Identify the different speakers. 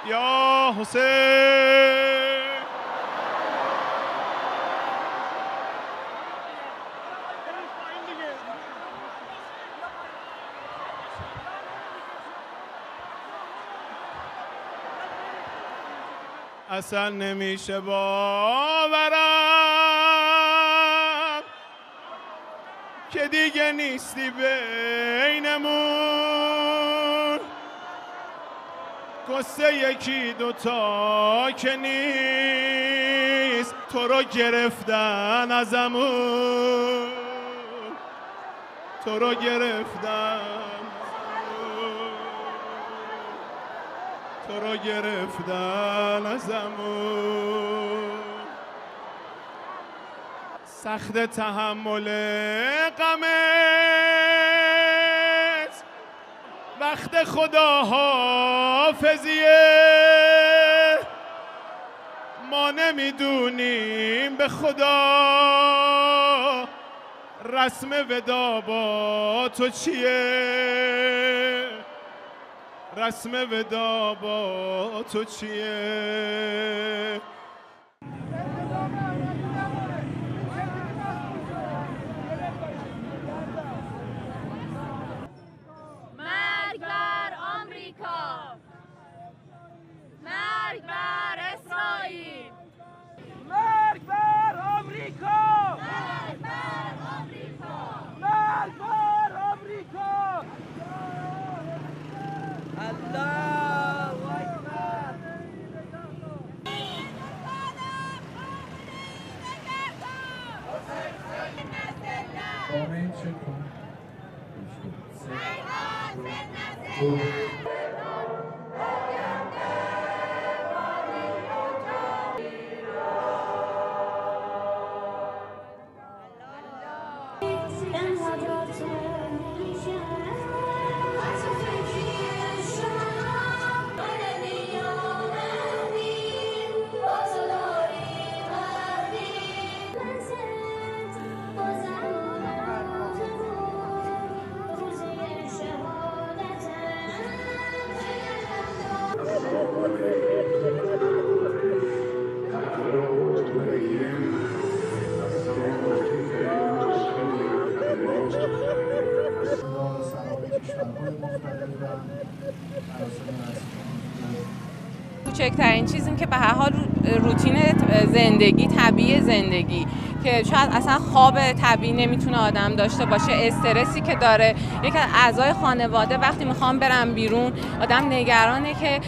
Speaker 1: یا حسین. اصلا نمیشه باورم که دیگه نیستی بینمون، قصه یکی دوتا که نیست، تو رو گرفتن ازمون، تو رو گرفتن، تو رو گرفتن ازمون. سخت تحمل غمت وقت خداحافظیه، ما نمیدونیم به خدا رسم ودا با تو چیه، رسم ودا با تو چیه.
Speaker 2: مرگ بر آمریکا، مرگ بر اسرائیل،
Speaker 3: مرگ بر آمریکا،
Speaker 2: مرگ بر آمریکا،
Speaker 3: مرگ بر آمریکا. الله اکبر.
Speaker 4: کوچکترین چیز این که به هر حال روتین زندگی، طبیعی زندگی که شاید اصلا خواب طبیعی نمیتونه آدم داشته باشه، استرسی که داره یک از اعضای خانواده وقتی میخوام برم بیرون آدم نگرانه که